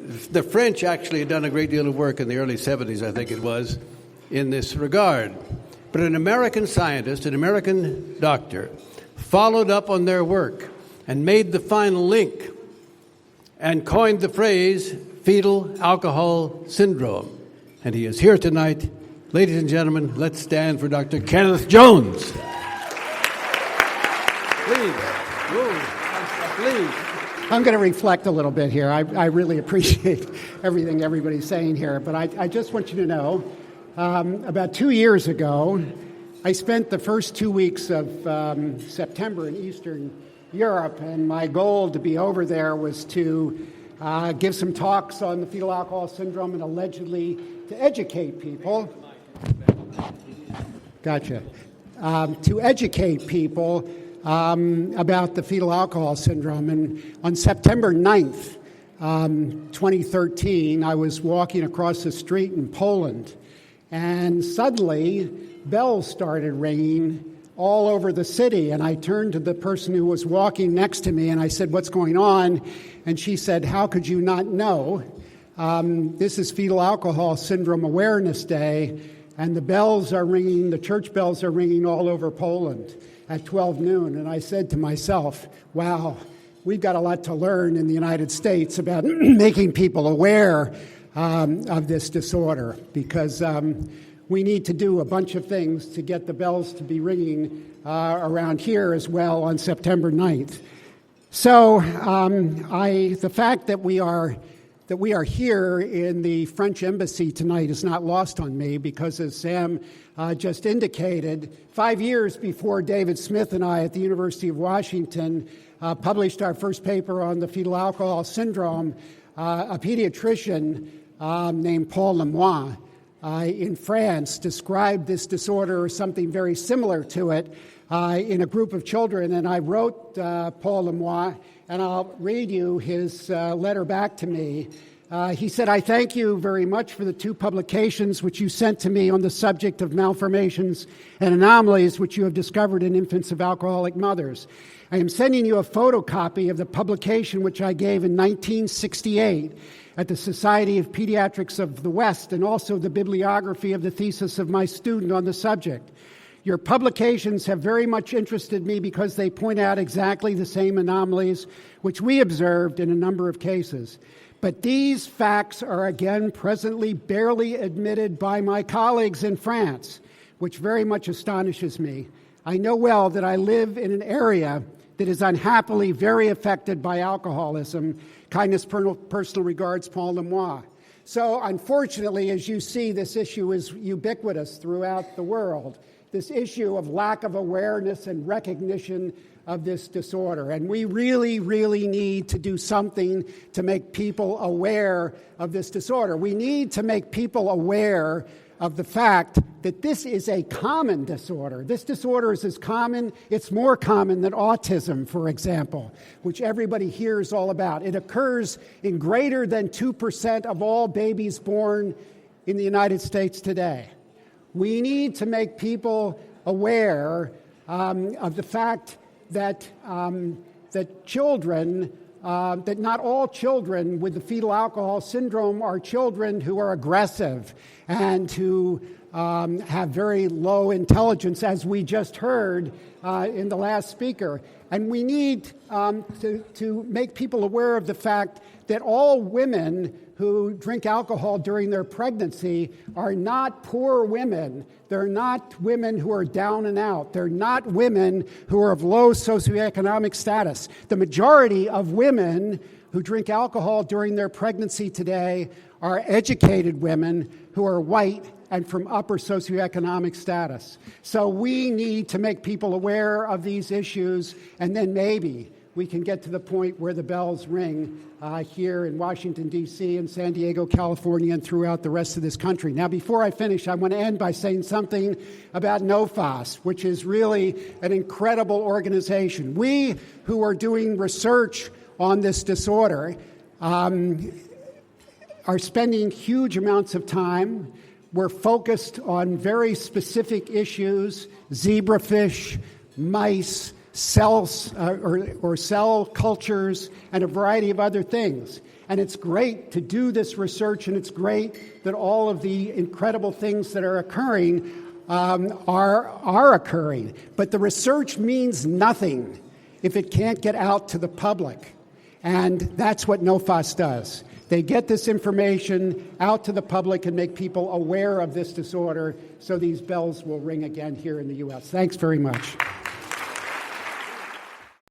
the French actually had done a great deal of work in the early 70s, I think it was, in this regard. But an American scientist, an American doctor, followed up on their work and made the final link and coined the phrase fetal alcohol syndrome. And he is here tonight. Ladies and gentlemen, let's stand for Dr. Kenneth Jones. Please. Please. I'm going to reflect a little bit here. I really appreciate everything everybody's saying here, but I just want you to know, about 2 years ago, I spent the first 2 weeks of September in Eastern Europe, and my goal to be over there was to give some talks on the fetal alcohol syndrome and allegedly to educate people. Gotcha. To educate people about the fetal alcohol syndrome. And on September 9th, 2013, I was walking across the street in Poland, and suddenly bells started ringing all over the city. And I turned to the person who was walking next to me and I said, "What's going on?" And she said, "How could you not know? This is Fetal Alcohol Syndrome Awareness Day, and the bells are ringing, the church bells are ringing all over Poland at 12 noon. And I said to myself, wow, we've got a lot to learn in the United States about making people aware of this disorder, because we need to do a bunch of things to get the bells to be ringing around here as well on September 9th. So the fact that we are here in the French embassy tonight is not lost on me, because as Sam just indicated, 5 years before David Smith and I at the University of Washington published our first paper on the fetal alcohol syndrome, a pediatrician named Paul Lemoine in France described this disorder or something very similar to it in a group of children. And I wrote Paul Lemoine, and I'll read you his letter back to me. He said, "I thank you very much for the 2 publications which you sent to me on the subject of malformations and anomalies which you have discovered in infants of alcoholic mothers. I am sending you a photocopy of the publication which I gave in 1968 at the Society of Pediatrics of the West, and also the bibliography of the thesis of my student on the subject. Your publications have very much interested me because they point out exactly the same anomalies which we observed in a number of cases. But these facts are again presently barely admitted by my colleagues in France, which very much astonishes me. I know well that I live in an area that is unhappily very affected by alcoholism. Kindness, personal regards, Paul Lemoine." So unfortunately, as you see, this issue is ubiquitous throughout the world, this issue of lack of awareness and recognition of this disorder. And we really, really need to do something to make people aware of this disorder. We need to make people aware of the fact that this is a common disorder. This disorder is as common, it's more common than autism, for example, which everybody hears all about. It occurs in greater than 2% of all babies born in the United States today. We need to make people aware of the fact that children, that not all children with the fetal alcohol syndrome are children who are aggressive and who have very low intelligence, as we just heard in the last speaker. And we need to make people aware of the fact that all women who drink alcohol during their pregnancy are not poor women. They're not women who are down and out. They're not women who are of low socioeconomic status. The majority of women who drink alcohol during their pregnancy today are educated women who are white and from upper socioeconomic status. So we need to make people aware of these issues, and then maybe we can get to the point where the bells ring here in Washington, D.C., and San Diego, California, and throughout the rest of this country. Now, before I finish, I want to end by saying something about NOFAS, which is really an incredible organization. We who are doing research on this disorder are spending huge amounts of time. We're focused on very specific issues: zebrafish, mice, cells or cell cultures and a variety of other things. And it's great to do this research, and it's great that all of the incredible things that are occurring are occurring. But the research means nothing if it can't get out to the public. And that's what NOFAS does. They get this information out to the public and make people aware of this disorder so these bells will ring again here in the U.S. Thanks very much.